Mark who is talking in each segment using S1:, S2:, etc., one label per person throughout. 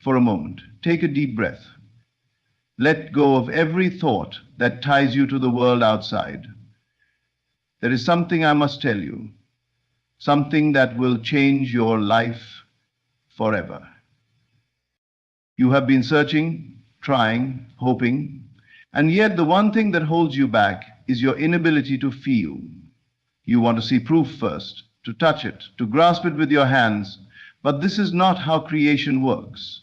S1: for a moment. Take a deep breath. Let go of every thought that ties you to the world outside. There is something I must tell you, something that will change your life forever. You have been searching, trying, hoping, and yet the one thing that holds you back is your inability to feel. You want to see proof first, to touch it, to grasp it with your hands, but this is not how creation works.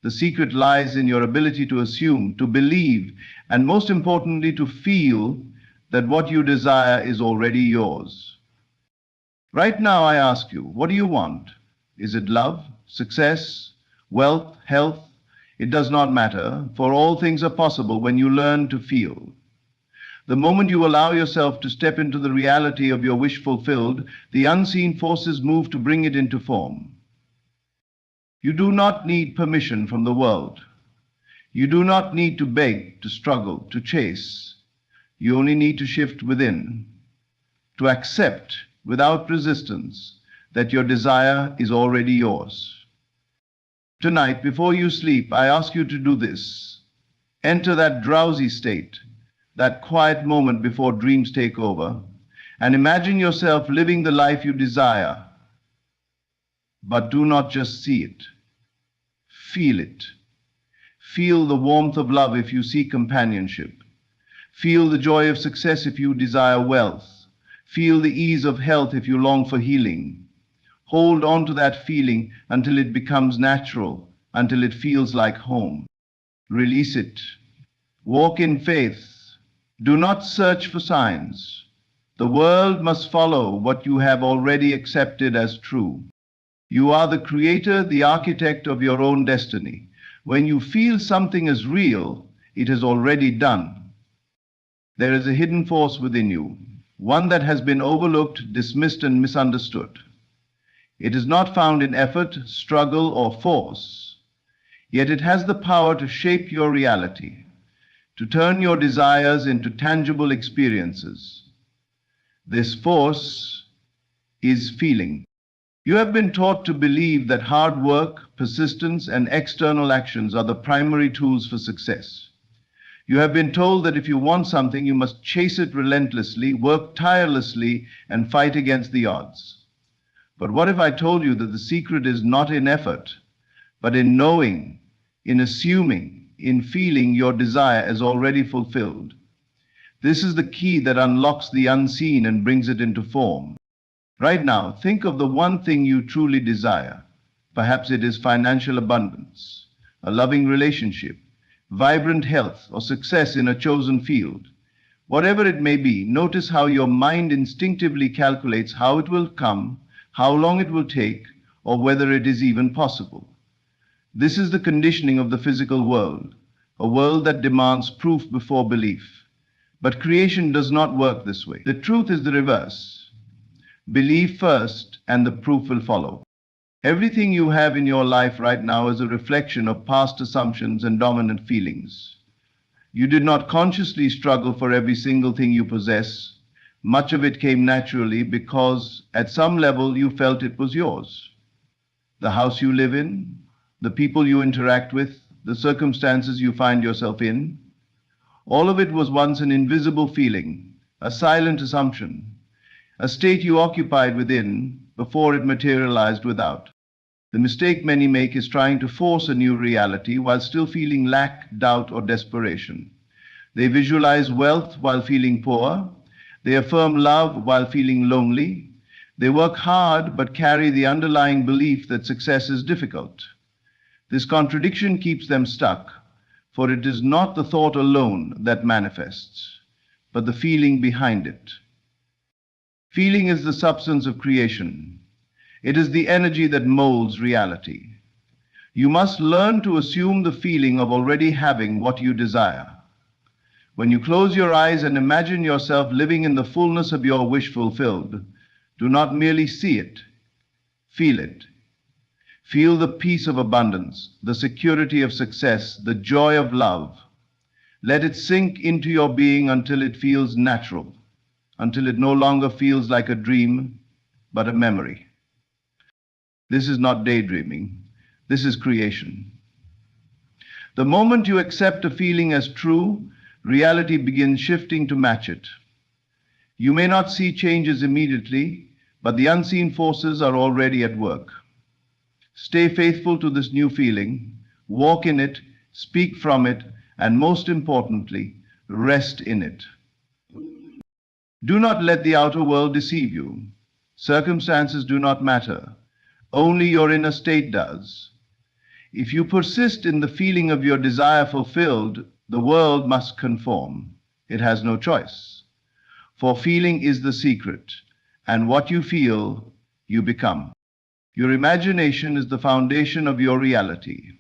S1: The secret lies in your ability to assume, to believe, and most importantly, to feel that what you desire is already yours. Right now, I ask you, what do you want? Is it love, success, wealth, health? It does not matter, for all things are possible when you learn to feel. The moment you allow yourself to step into the reality of your wish fulfilled, the unseen forces move to bring it into form. You do not need permission from the world. You do not need to beg, to struggle, to chase. You only need to shift within, to accept without resistance that your desire is already yours. Tonight, before you sleep, I ask you to do this. Enter that drowsy state, that quiet moment before dreams take over, and imagine yourself living the life you desire. But do not just see it. Feel it. Feel the warmth of love if you seek companionship. Feel the joy of success if you desire wealth. Feel the ease of health if you long for healing. Hold on to that feeling until it becomes natural, until it feels like home. Release it. Walk in faith. Do not search for signs. The world must follow what you have already accepted as true. You are the creator, the architect of your own destiny. When you feel something is real, it is already done. There is a hidden force within you, one that has been overlooked, dismissed, and misunderstood. It is not found in effort, struggle, or force, yet it has the power to shape your reality, to turn your desires into tangible experiences. This force is feeling. You have been taught to believe that hard work, persistence, and external actions are the primary tools for success. You have been told that if you want something, you must chase it relentlessly, work tirelessly, and fight against the odds. But what if I told you that the secret is not in effort, but in knowing, in assuming, in feeling your desire as already fulfilled? This is the key that unlocks the unseen and brings it into form. Right now, think of the one thing you truly desire. Perhaps it is financial abundance, a loving relationship, vibrant health, or success in a chosen field. Whatever it may be, notice how your mind instinctively calculates how it will come, how long it will take, or whether it is even possible. This is the conditioning of the physical world, a world that demands proof before belief. But creation does not work this way. The truth is the reverse. Believe first, and the proof will follow. Everything you have in your life right now is a reflection of past assumptions and dominant feelings. You did not consciously struggle for every single thing you possess. Much of it came naturally because at some level you felt it was yours. The house you live in, the people you interact with, the circumstances you find yourself in, all of it was once an invisible feeling, a silent assumption, a state you occupied within before it materialized without. The mistake many make is trying to force a new reality while still feeling lack, doubt, or desperation. They visualize wealth while feeling poor. They affirm love while feeling lonely. They work hard but carry the underlying belief that success is difficult. This contradiction keeps them stuck, for it is not the thought alone that manifests, but the feeling behind it. Feeling is the substance of creation. It is the energy that molds reality. You must learn to assume the feeling of already having what you desire. When you close your eyes and imagine yourself living in the fullness of your wish fulfilled, do not merely see it, feel it. Feel the peace of abundance, the security of success, the joy of love. Let it sink into your being until it feels natural, until it no longer feels like a dream, but a memory. This is not daydreaming. This is creation. The moment you accept a feeling as true, reality begins shifting to match it. You may not see changes immediately, but the unseen forces are already at work. Stay faithful to this new feeling, walk in it, speak from it, and most importantly, rest in it. Do not let the outer world deceive you. Circumstances do not matter. Only your inner state does. If you persist in the feeling of your desire fulfilled, the world must conform. It has no choice. For feeling is the secret, and what you feel, you become. Your imagination is the foundation of your reality.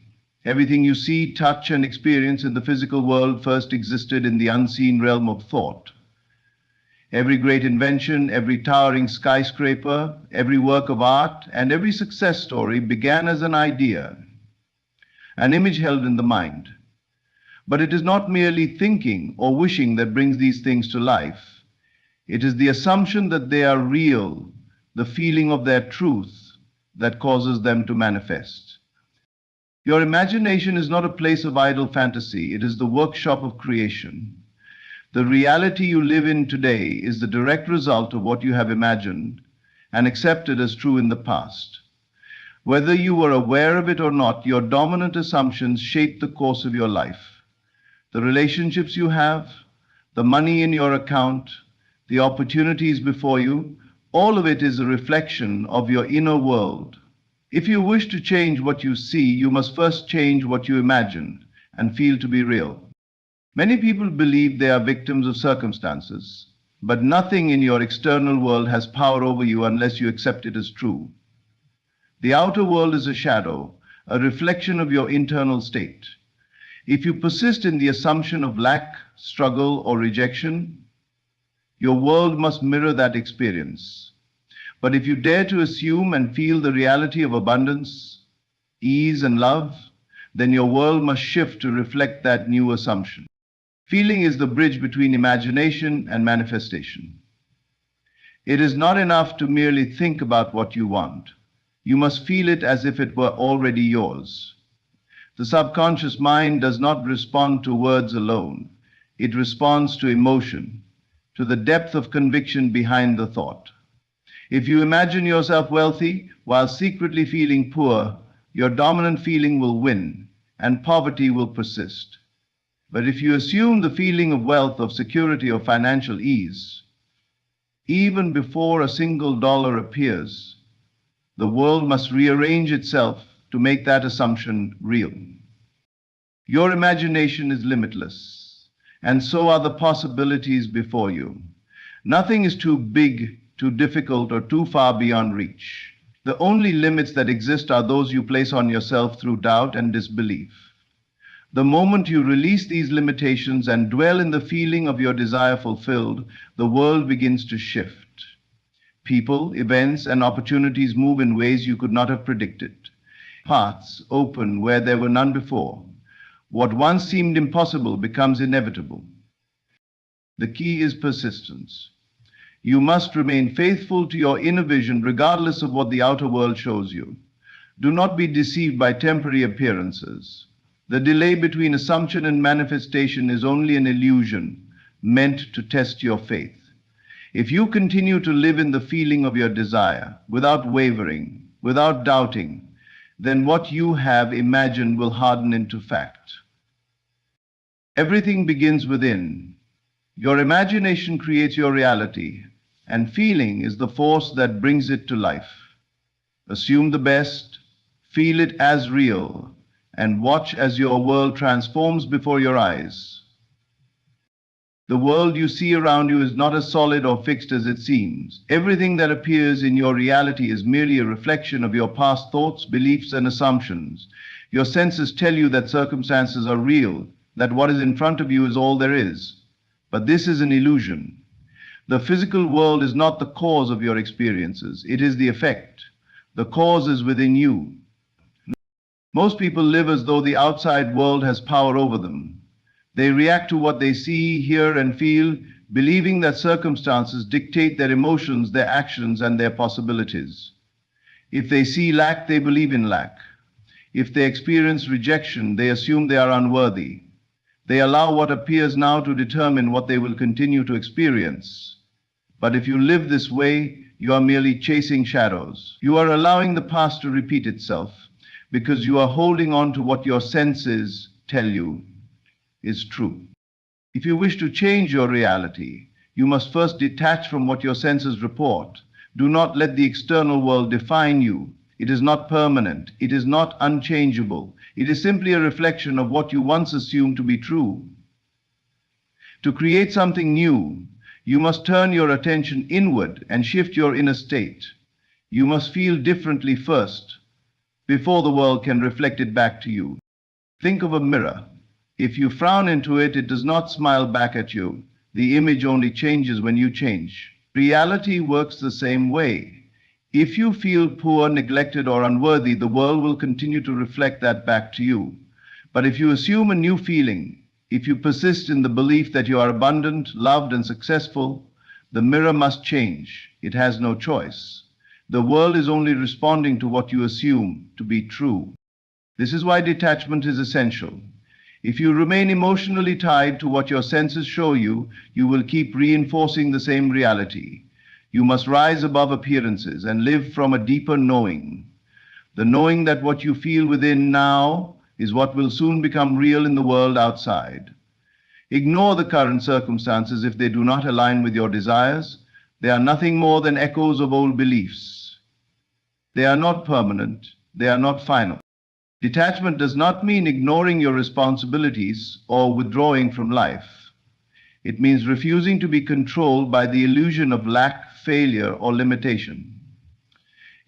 S1: Everything you see, touch, and experience in the physical world first existed in the unseen realm of thought. Every great invention, every towering skyscraper, every work of art, and every success story began as an idea, an image held in the mind. But it is not merely thinking or wishing that brings these things to life. It is the assumption that they are real, the feeling of their truth, that causes them to manifest. Your imagination is not a place of idle fantasy, it is the workshop of creation. The reality you live in today is the direct result of what you have imagined and accepted as true in the past. Whether you were aware of it or not, your dominant assumptions shape the course of your life. The relationships you have, the money in your account, the opportunities before you, all of it is a reflection of your inner world. If you wish to change what you see, you must first change what you imagine and feel to be real. Many people believe they are victims of circumstances, but nothing in your external world has power over you unless you accept it as true. The outer world is a shadow, a reflection of your internal state. If you persist in the assumption of lack, struggle, or rejection, your world must mirror that experience. But if you dare to assume and feel the reality of abundance, ease, and love, then your world must shift to reflect that new assumption. Feeling is the bridge between imagination and manifestation. It is not enough to merely think about what you want. You must feel it as if it were already yours. The subconscious mind does not respond to words alone. It responds to emotion, to the depth of conviction behind the thought. If you imagine yourself wealthy while secretly feeling poor, your dominant feeling will win and poverty will persist. But if you assume the feeling of wealth, of security, or financial ease, even before a single dollar appears, the world must rearrange itself to make that assumption real. Your imagination is limitless, and so are the possibilities before you. Nothing is too big, too difficult, or too far beyond reach. The only limits that exist are those you place on yourself through doubt and disbelief. The moment you release these limitations and dwell in the feeling of your desire fulfilled, the world begins to shift. People, events, and opportunities move in ways you could not have predicted. Paths open where there were none before. What once seemed impossible becomes inevitable. The key is persistence. You must remain faithful to your inner vision regardless of what the outer world shows you. Do not be deceived by temporary appearances. The delay between assumption and manifestation is only an illusion meant to test your faith. If you continue to live in the feeling of your desire, without wavering, without doubting, then what you have imagined will harden into fact. Everything begins within. Your imagination creates your reality, and feeling is the force that brings it to life. Assume the best, feel it as real, and watch as your world transforms before your eyes. The world you see around you is not as solid or fixed as it seems. Everything that appears in your reality is merely a reflection of your past thoughts, beliefs, and assumptions. Your senses tell you that circumstances are real, that what is in front of you is all there is. But this is an illusion. The physical world is not the cause of your experiences. It is the effect. The cause is within you. Most people live as though the outside world has power over them. They react to what they see, hear, and feel, believing that circumstances dictate their emotions, their actions, and their possibilities. If they see lack, they believe in lack. If they experience rejection, they assume they are unworthy. They allow what appears now to determine what they will continue to experience. But if you live this way, you are merely chasing shadows. You are allowing the past to repeat itself because you are holding on to what your senses tell you is true. If you wish to change your reality, you must first detach from what your senses report. Do not let the external world define you. It is not permanent. It is not unchangeable. It is simply a reflection of what you once assumed to be true. To create something new, you must turn your attention inward and shift your inner state. You must feel differently first, before the world can reflect it back to you. Think of a mirror. If you frown into it, it does not smile back at you. The image only changes when you change. Reality works the same way. If you feel poor, neglected, or unworthy, the world will continue to reflect that back to you. But if you assume a new feeling, if you persist in the belief that you are abundant, loved, and successful, the mirror must change. It has no choice. The world is only responding to what you assume to be true. This is why detachment is essential. If you remain emotionally tied to what your senses show you, you will keep reinforcing the same reality. You must rise above appearances and live from a deeper knowing. The knowing that what you feel within now is what will soon become real in the world outside. Ignore the current circumstances if they do not align with your desires. They are nothing more than echoes of old beliefs. They are not permanent. They are not final. Detachment does not mean ignoring your responsibilities or withdrawing from life. It means refusing to be controlled by the illusion of lack, failure, or limitation.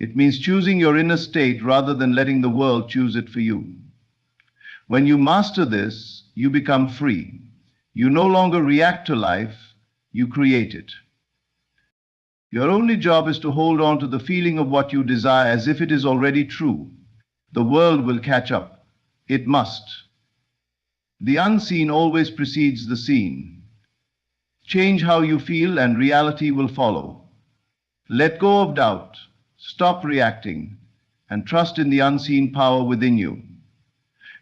S1: It means choosing your inner state rather than letting the world choose it for you. When you master this, you become free. You no longer react to life, you create it. Your only job is to hold on to the feeling of what you desire as if it is already true. The world will catch up. It must. The unseen always precedes the seen. Change how you feel and reality will follow. Let go of doubt, stop reacting, and trust in the unseen power within you.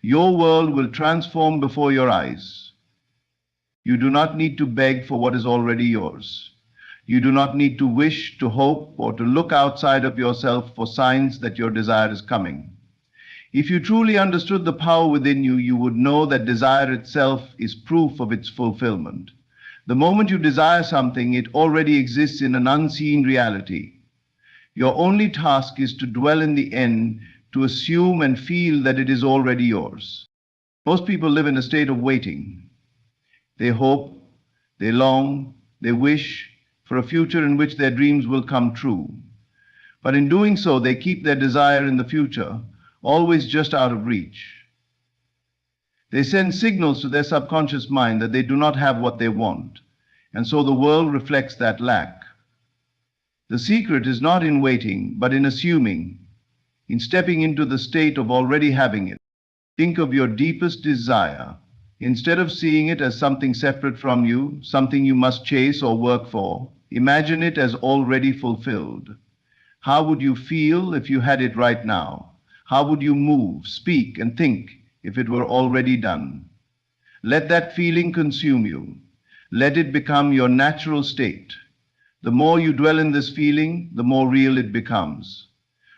S1: Your world will transform before your eyes. You do not need to beg for what is already yours. You do not need to wish, to hope, or to look outside of yourself for signs that your desire is coming. If you truly understood the power within you, you would know that desire itself is proof of its fulfillment. The moment you desire something, it already exists in an unseen reality. Your only task is to dwell in the end, to assume and feel that it is already yours. Most people live in a state of waiting. They hope, they long, they wish for a future in which their dreams will come true. But in doing so, they keep their desire in the future always just out of reach. They send signals to their subconscious mind that they do not have what they want, and so the world reflects that lack. The secret is not in waiting, but in assuming, in stepping into the state of already having it. Think of your deepest desire. Instead of seeing it as something separate from you, something you must chase or work for, imagine it as already fulfilled. How would you feel if you had it right now? How would you move, speak, and think if it were already done? Let that feeling consume you. Let it become your natural state. The more you dwell in this feeling, the more real it becomes,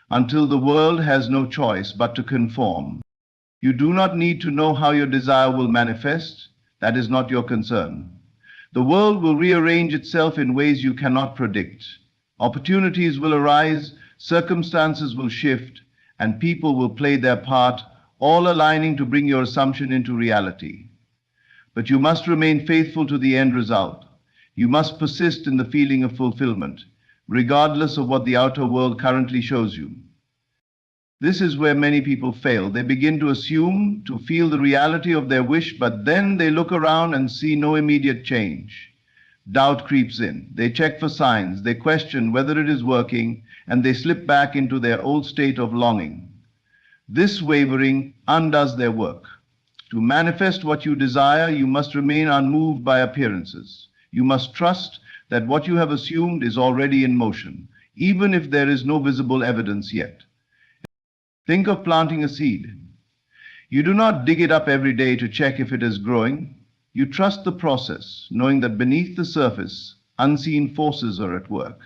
S1: until the world has no choice but to conform. You do not need to know how your desire will manifest. That is not your concern. The world will rearrange itself in ways you cannot predict. Opportunities will arise, circumstances will shift, and people will play their part, all aligning to bring your assumption into reality. But you must remain faithful to the end result. You must persist in the feeling of fulfillment, regardless of what the outer world currently shows you. This is where many people fail. They begin to assume, to feel the reality of their wish, but then they look around and see no immediate change. Doubt creeps in. They check for signs, they question whether it is working, and they slip back into their old state of longing. This wavering undoes their work. To manifest what you desire, you must remain unmoved by appearances. You must trust that what you have assumed is already in motion, even if there is no visible evidence yet. Think of planting a seed. You do not dig it up every day to check if it is growing. You trust the process, knowing that beneath the surface, unseen forces are at work.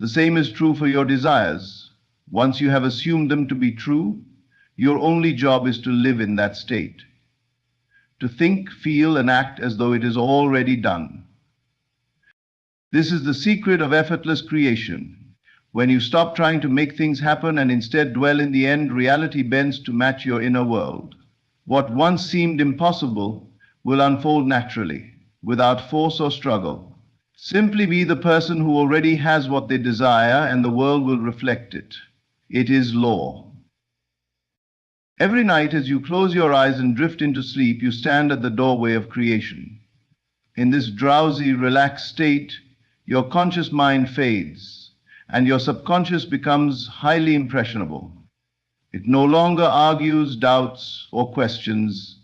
S1: The same is true for your desires. Once you have assumed them to be true, your only job is to live in that state, to think, feel, and act as though it is already done. This is the secret of effortless creation. When you stop trying to make things happen and instead dwell in the end, reality bends to match your inner world. What once seemed impossible will unfold naturally, without force or struggle. Simply be the person who already has what they desire, and the world will reflect it. It is law. Every night as you close your eyes and drift into sleep, you stand at the doorway of creation. In this drowsy, relaxed state, your conscious mind fades, and your subconscious becomes highly impressionable. It no longer argues, doubts, or questions.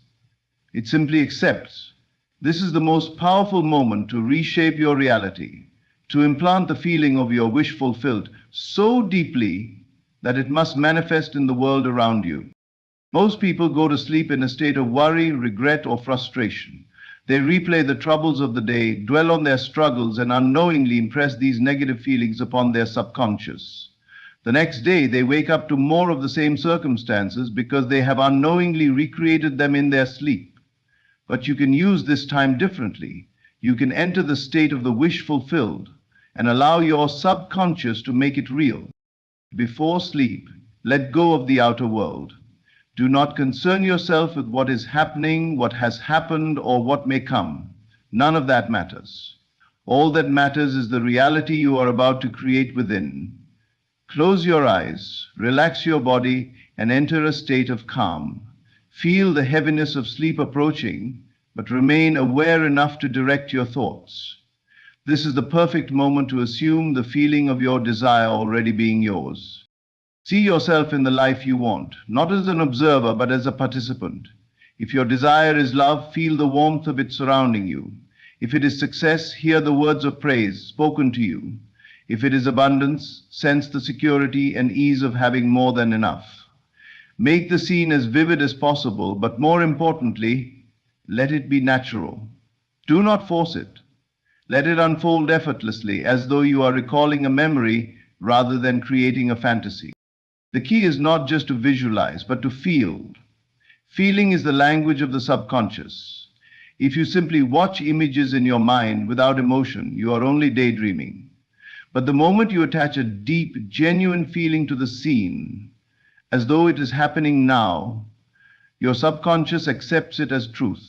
S1: It simply accepts. This is the most powerful moment to reshape your reality, to implant the feeling of your wish fulfilled so deeply that it must manifest in the world around you. Most people go to sleep in a state of worry, regret, or frustration. They replay the troubles of the day, dwell on their struggles, and unknowingly impress these negative feelings upon their subconscious. The next day, they wake up to more of the same circumstances because they have unknowingly recreated them in their sleep. But you can use this time differently. You can enter the state of the wish fulfilled and allow your subconscious to make it real. Before sleep, let go of the outer world. Do not concern yourself with what is happening, what has happened, or what may come. None of that matters. All that matters is the reality you are about to create within. Close your eyes, relax your body, and enter a state of calm. Feel the heaviness of sleep approaching, but remain aware enough to direct your thoughts. This is the perfect moment to assume the feeling of your desire already being yours. See yourself in the life you want, not as an observer, but as a participant. If your desire is love, feel the warmth of it surrounding you. If it is success, hear the words of praise spoken to you. If it is abundance, sense the security and ease of having more than enough. Make the scene as vivid as possible, but more importantly, let it be natural. Do not force it. Let it unfold effortlessly, as though you are recalling a memory rather than creating a fantasy. The key is not just to visualize, but to feel. Feeling is the language of the subconscious. If you simply watch images in your mind without emotion, you are only daydreaming. But the moment you attach a deep, genuine feeling to the scene, as though it is happening now, your subconscious accepts it as truth.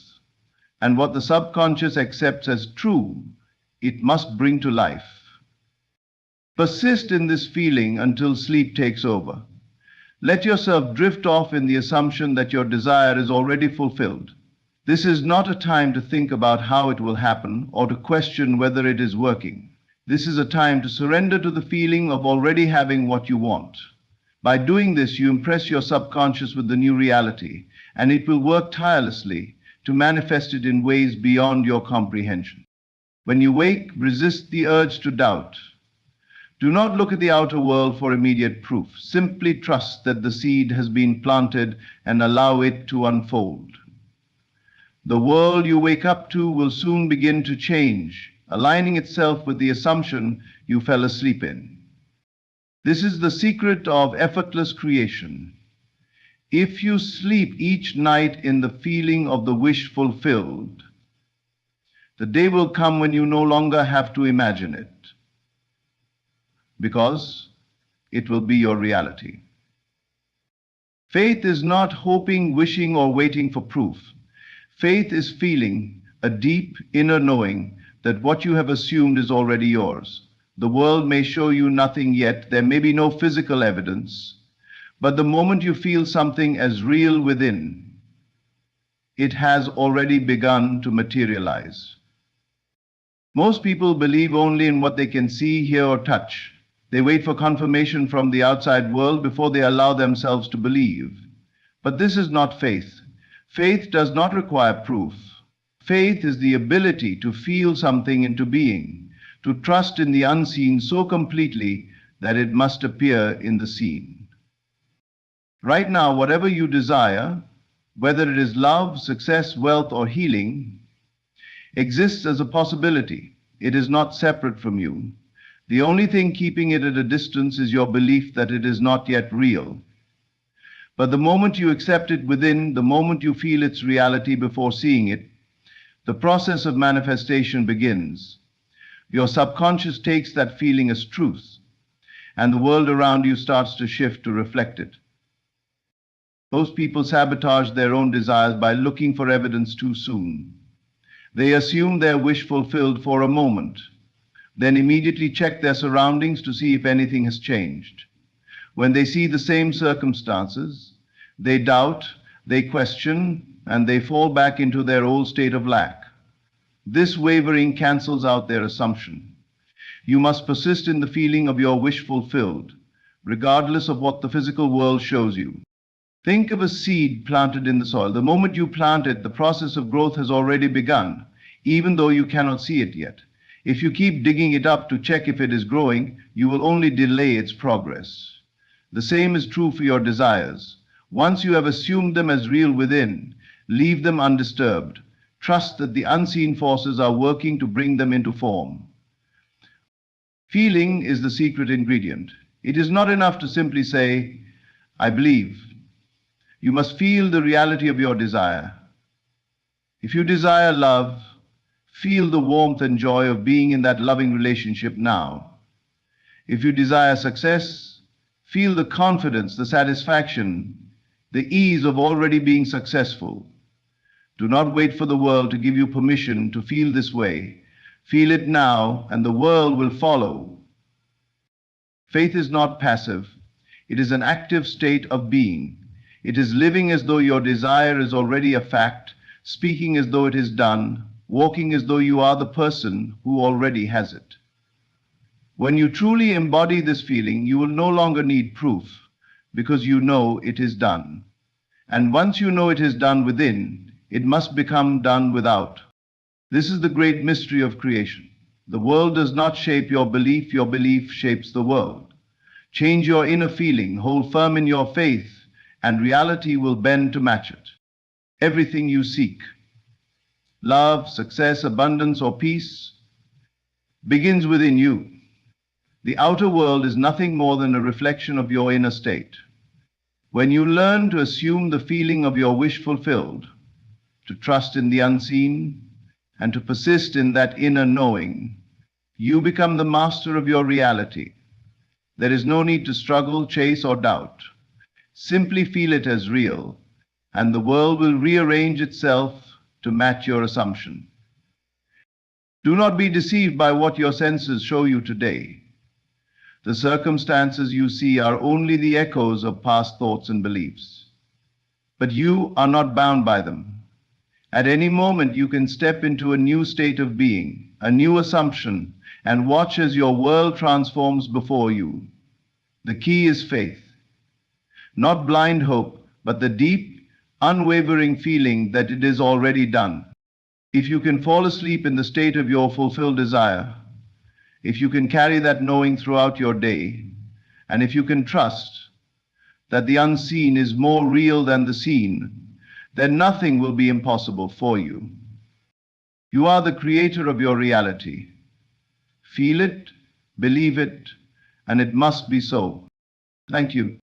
S1: And what the subconscious accepts as true, it must bring to life. Persist in this feeling until sleep takes over. Let yourself drift off in the assumption that your desire is already fulfilled. This is not a time to think about how it will happen or to question whether it is working. This is a time to surrender to the feeling of already having what you want. By doing this, you impress your subconscious with the new reality, and it will work tirelessly to manifest it in ways beyond your comprehension. When you wake, resist the urge to doubt. Do not look at the outer world for immediate proof. Simply trust that the seed has been planted and allow it to unfold. The world you wake up to will soon begin to change, aligning itself with the assumption you fell asleep in. This is the secret of effortless creation. If you sleep each night in the feeling of the wish fulfilled, the day will come when you no longer have to imagine it, because it will be your reality. Faith is not hoping, wishing, or waiting for proof. Faith is feeling a deep inner knowing that what you have assumed is already yours. The world may show you nothing yet, there may be no physical evidence, but the moment you feel something as real within, it has already begun to materialize. Most people believe only in what they can see, hear, or touch. They wait for confirmation from the outside world before they allow themselves to believe. But this is not faith. Faith does not require proof. Faith is the ability to feel something into being, to trust in the unseen so completely that it must appear in the seen. Right now, whatever you desire, whether it is love, success, wealth, or healing, exists as a possibility. It is not separate from you. The only thing keeping it at a distance is your belief that it is not yet real. But the moment you accept it within, the moment you feel its reality before seeing it, the process of manifestation begins. Your subconscious takes that feeling as truth, and the world around you starts to shift to reflect it. Most people sabotage their own desires by looking for evidence too soon. They assume their wish fulfilled for a moment, then immediately check their surroundings to see if anything has changed. When they see the same circumstances, they doubt, they question, and they fall back into their old state of lack. This wavering cancels out their assumption. You must persist in the feeling of your wish fulfilled, regardless of what the physical world shows you. Think of a seed planted in the soil. The moment you plant it, the process of growth has already begun, even though you cannot see it yet. If you keep digging it up to check if it is growing, you will only delay its progress. The same is true for your desires. Once you have assumed them as real within, leave them undisturbed. Trust that the unseen forces are working to bring them into form. Feeling is the secret ingredient. It is not enough to simply say, I believe. You must feel the reality of your desire. If you desire love, feel the warmth and joy of being in that loving relationship now. If you desire success, feel the confidence, the satisfaction, the ease of already being successful. Do not wait for the world to give you permission to feel this way. Feel it now, and the world will follow. Faith is not passive. It is an active state of being. It is living as though your desire is already a fact, speaking as though it is done, walking as though you are the person who already has it. When you truly embody this feeling, you will no longer need proof, because you know it is done. And once you know it is done within, it must become done without. This is the great mystery of creation. The world does not shape your belief shapes the world. Change your inner feeling, hold firm in your faith, and reality will bend to match it. Everything you seek, love, success, abundance, or peace, begins within you. The outer world is nothing more than a reflection of your inner state. When you learn to assume the feeling of your wish fulfilled, to trust in the unseen, and to persist in that inner knowing, you become the master of your reality. There is no need to struggle, chase, or doubt. Simply feel it as real, and the world will rearrange itself to match your assumption. Do not be deceived by what your senses show you today. The circumstances you see are only the echoes of past thoughts and beliefs. But you are not bound by them. At any moment, you can step into a new state of being, a new assumption, and watch as your world transforms before you. The key is faith. Not blind hope, but the deep, unwavering feeling that it is already done. If you can fall asleep in the state of your fulfilled desire, if you can carry that knowing throughout your day, and if you can trust that the unseen is more real than the seen, then nothing will be impossible for you. You are the creator of your reality. Feel it, believe it, and it must be so. Thank you.